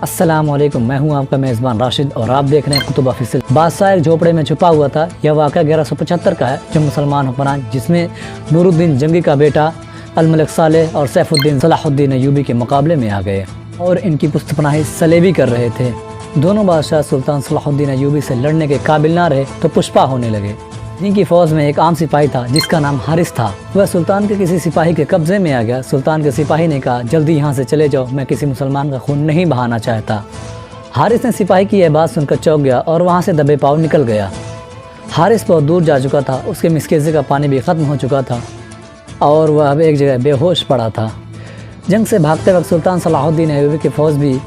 अस्सलाम वालेकुम, मैं हूं आपका मेज़बान राशिद और आप देख रहे हैं कुतुब ऑफिशियल। बादशाह एक झोपड़े में छुपा हुआ था। यह वाक़या 1175 का है, जो मुसलमान हुक्मरान जिसमें नूरुद्दीन जंगी का बेटा अल-मलिक सालेह और सैफुद्दीन सलाहुद्दीन अय्यूबी के मुकाबले में आ गए और इनकी पुस्तपनाही सलेबी कर रहे थे। दोनों बादशाह सुल्तान सलाहुद्दीन अय्यूबी से लड़ने के काबिल ना रहे तो पुष्पा होने लगे। इनकी फ़ौज में एक आम सिपाही था जिसका नाम हारिस था। वह सुल्तान के किसी सिपाही के कब्जे में आ गया। सुल्तान के सिपाही ने कहा, जल्दी यहाँ से चले जाओ, मैं किसी मुसलमान का खून नहीं बहाना चाहता। हारिस ने सिपाही की यह बात सुनकर चौंक गया और वहाँ से दबे पाँव निकल गया। हारिस बहुत दूर जा चुका था, उसके मिसकेज़े का पानी भी ख़त्म हो चुका था और वह अब एक जगह बेहोश पड़ा था। जंग से भागते वक्त सुल्तान सलाहुद्दीन अय्यूबी की फ़ौज भी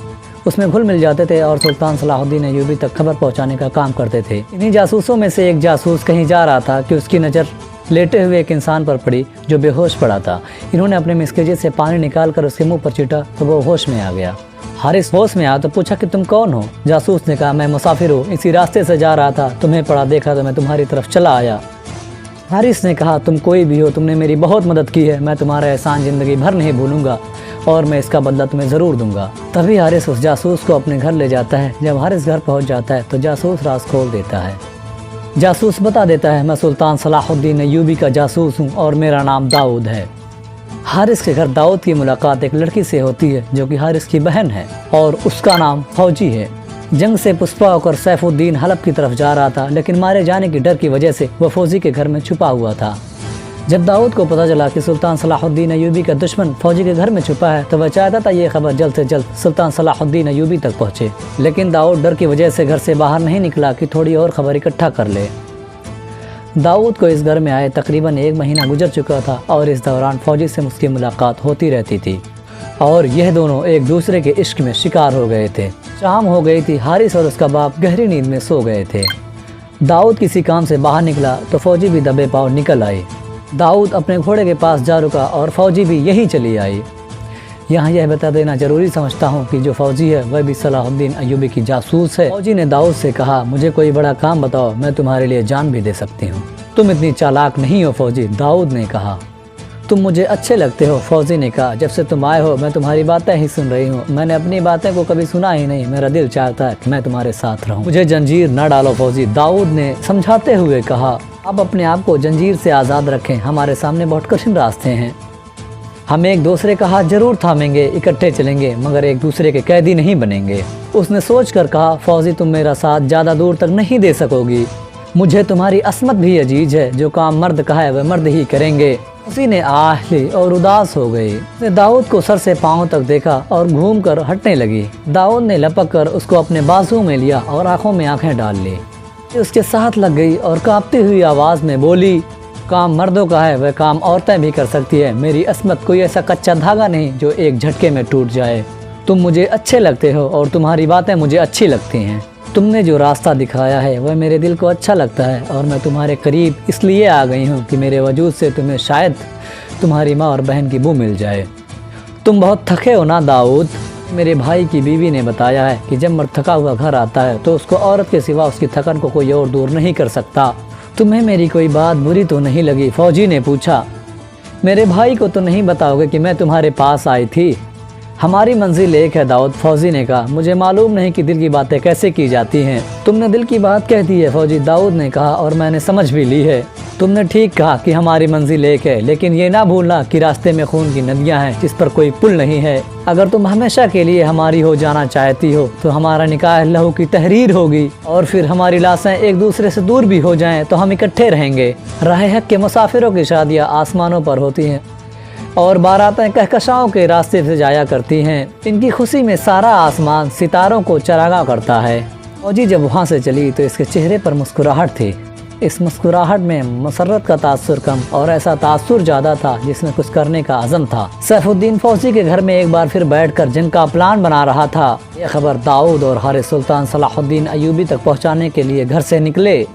उसमें घुल मिल जाते थे और सुल्तान सलाहुद्दीन अय्यूबी तक खबर पहुंचाने का काम करते थे। इन्हीं जासूसों में से एक जासूस कहीं जा रहा था कि उसकी नज़र लेटे हुए एक इंसान पर पड़ी जो बेहोश पड़ा था। इन्होंने अपने मिसकेजे से पानी निकालकर उसके मुंह पर छींटा तो वो होश में आ गया। हारिस होश में आया तो पूछा कि तुम कौन हो? जासूस ने कहा, मैं मुसाफिर हूँ, इसी रास्ते से जा रहा था, तुम्हें पड़ा देखा तो मैं तुम्हारी तरफ चला आया। हारिस ने कहा, तुम कोई भी हो, तुमने मेरी बहुत मदद की है, मैं तुम्हारा एहसान ज़िंदगी भर नहीं भूलूंगा और मैं इसका बदला तुम्हें ज़रूर दूंगा। तभी हारिस उस जासूस को अपने घर ले जाता है। जब हारिस घर पहुंच जाता है तो जासूस राज खोल देता है। जासूस बता देता है, मैं सुल्तान सलाहुद्दीन अय्यूबी का जासूस हूं और मेरा नाम दाऊद है। हारिस के घर दाऊद की मुलाकात एक लड़की से होती है जो कि हारिस की बहन है और उसका नाम फौजी है। जंग से पुष्पा होकर सैफुद्दीन हलब की तरफ जा रहा था, लेकिन मारे जाने की डर की वजह से वह फौजी के घर में छुपा हुआ था। जब दाऊद को पता चला कि सुल्तान सलाहुद्दीन अय्यूबी का दुश्मन फौजी के घर में छुपा है तो वह चाहता था ये खबर जल्द से जल्द सुल्तान सलाहुद्दीन अय्यूबी तक पहुँचे, लेकिन दाऊद डर की वजह से घर से बाहर नहीं निकला कि थोड़ी और खबर इकट्ठा कर ले। दाऊद को इस घर में आए तकरीबन 1 महीना गुजर चुका था और इस दौरान फौजी से उसकी मुलाकात होती रहती थी और यह दोनों एक दूसरे के इश्क में शिकार हो गए थे। शाम हो गई थी, हारिस और उसका बाप गहरी नींद में सो गए थे। दाऊद किसी काम से बाहर निकला तो फौजी भी दबे पाँव निकल आए। दाऊद अपने घोड़े के पास जा रुका और फौजी भी यहीं चली आई। यहाँ यह बता देना जरूरी समझता हूँ कि जो फौजी है वह भी सलाहुद्दीन अय्यूबी की जासूस है। फौजी ने दाऊद से कहा, मुझे कोई बड़ा काम बताओ, मैं तुम्हारे लिए जान भी दे सकती हूँ। तुम इतनी चालाक नहीं हो फौजी, दाऊद ने कहा। तुम मुझे अच्छे लगते हो, फौजी ने कहा। जब से तुम आए हो मैं तुम्हारी बातें ही सुन रही हूँ, मैंने अपनी बातें को कभी सुना ही नहीं। मेरा दिल चाहता है कि मैं तुम्हारे साथ रहूँ। मुझे जंजीर न डालो फौजी, दाऊद ने समझाते हुए कहा। आप अपने आप को जंजीर से आज़ाद रखें, हमारे सामने बहुत कठिन रास्ते हैं। हम एक दूसरे का हाथ जरूर थामेंगे, इकट्ठे चलेंगे, मगर एक दूसरे के कैदी नहीं बनेंगे। उसने सोचकर कहा, फौजी तुम मेरा साथ ज़्यादा दूर तक नहीं दे सकोगी। मुझे तुम्हारी असमत भी अजीज है, जो काम मर्द का है वह मर्द ही करेंगे। उसी ने आह ली और उदास हो गई। उसने दाऊद को सर से पाँव तक देखा और घूमकर हटने लगी। दाऊद ने लपक कर उसको अपने बाजू में लिया और आंखों में आंखें डाल ली। उसके साथ लग गई और कांपती हुई आवाज़ में बोली, काम मर्दों का है वह काम औरतें भी कर सकती है। मेरी असमत कोई ऐसा कच्चा धागा नहीं जो एक झटके में टूट जाए। तुम मुझे अच्छे लगते हो और तुम्हारी बातें मुझे अच्छी लगती हैं। तुमने जो रास्ता दिखाया है वह मेरे दिल को अच्छा लगता है और मैं तुम्हारे करीब इसलिए आ गई हूँ कि मेरे वजूद से तुम्हें शायद तुम्हारी माँ और बहन की बू मिल जाए। तुम बहुत थके हो ना दाऊद? मेरे भाई की बीवी ने बताया है कि जब मर्द थका हुआ घर आता है तो उसको औरत के सिवा उसकी थकन को कोई और दूर नहीं कर सकता। तुम्हें मेरी कोई बात बुरी तो नहीं लगी? फौजी ने पूछा। मेरे भाई को तो नहीं बताओगे कि मैं तुम्हारे पास आई थी? हमारी मंजिल एक है दाऊद, फौजी ने कहा। मुझे मालूम नहीं कि दिल की बातें कैसे की जाती हैं। तुमने दिल की बात कह दी है फौजी, दाऊद ने कहा, और मैंने समझ भी ली है। तुमने ठीक कहा कि हमारी मंजिल एक है, लेकिन ये ना भूलना कि रास्ते में खून की नदियां हैं जिस पर कोई पुल नहीं है। अगर तुम हमेशा के लिए हमारी हो जाना चाहती हो तो हमारा निकाह लहू की तहरीर होगी और फिर हमारी लाशें एक दूसरे से दूर भी हो जाएं तो हम इकट्ठे रहेंगे। राह हक के मुसाफिरों की शादियाँ आसमानों पर होती हैं और बारातें कहकशाओं के रास्ते से जाया करती हैं। इनकी खुशी में सारा आसमान सितारों को चरागा करता है। फौजी जब वहाँ से चली तो इसके चेहरे पर मुस्कुराहट थी। इस मुस्कुराहट में मसरत का तासुर कम और ऐसा तासुर ज़्यादा था जिसमें कुछ करने का अज़म था। सैफुद्दीन फौजी के घर में एक बार फिर बैठकर जंग का प्लान बना रहा था। यह खबर दाऊद और हारिस सुल्तान सलाहुद्दीन अय्यूबी तक पहुँचाने के लिए घर से निकले।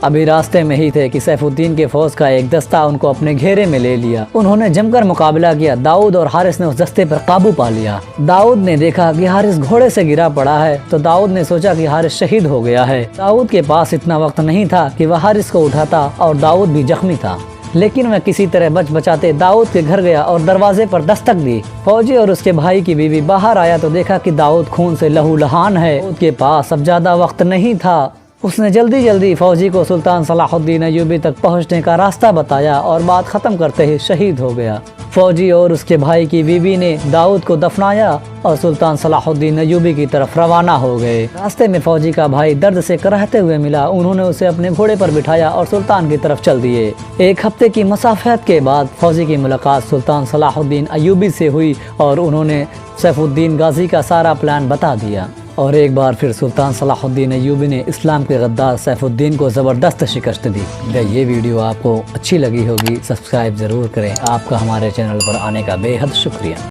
अभी रास्ते में ही थे कि सैफुद्दीन के फौज का एक दस्ता उनको अपने घेरे में ले लिया। उन्होंने जमकर मुकाबला किया। दाऊद और हारिस ने उस दस्ते पर काबू पा लिया। दाऊद ने देखा कि हारिस घोड़े से गिरा पड़ा है तो दाऊद ने सोचा कि हारिस शहीद हो गया है। दाऊद के पास इतना वक्त नहीं था कि वह हारिस को उठाता और दाऊद भी जख्मी था। लेकिन वह किसी तरह बच बचाते दाऊद के घर गया और दरवाजे पर दस्तक दी। फौजी और उसके भाई की बीवी बाहर आया तो देखा कि दाऊद खून से लहूलुहान है। दाऊद के पास अब ज्यादा वक्त नहीं था। उसने जल्दी जल्दी फौजी को सुल्तान सलाहुद्दीन अय्यूबी तक पहुंचने का रास्ता बताया और बात खत्म करते ही शहीद हो गया। फौजी और उसके भाई की बीवी ने दाऊद को दफनाया और सुल्तान सलाहुद्दीन अय्यूबी की तरफ रवाना हो गए। रास्ते में फौजी का भाई दर्द से कराहते हुए मिला। उन्होंने उसे अपने घोड़े पर बिठाया और सुल्तान की तरफ चल दिए। एक हफ्ते की मसाफत के बाद फौजी की मुलाकात सुल्तान सलाहुद्दीन अय्यूबी से हुई और उन्होंने सैफुद्दीन गाजी का सारा प्लान बता दिया। और एक बार फिर सुल्तान सलाहुद्दीन अय्यूबी ने इस्लाम के गद्दार सैफुद्दीन को ज़बरदस्त शिकस्त दी। अगर ये वीडियो आपको अच्छी लगी होगी सब्सक्राइब ज़रूर करें। आपका हमारे चैनल पर आने का बेहद शुक्रिया।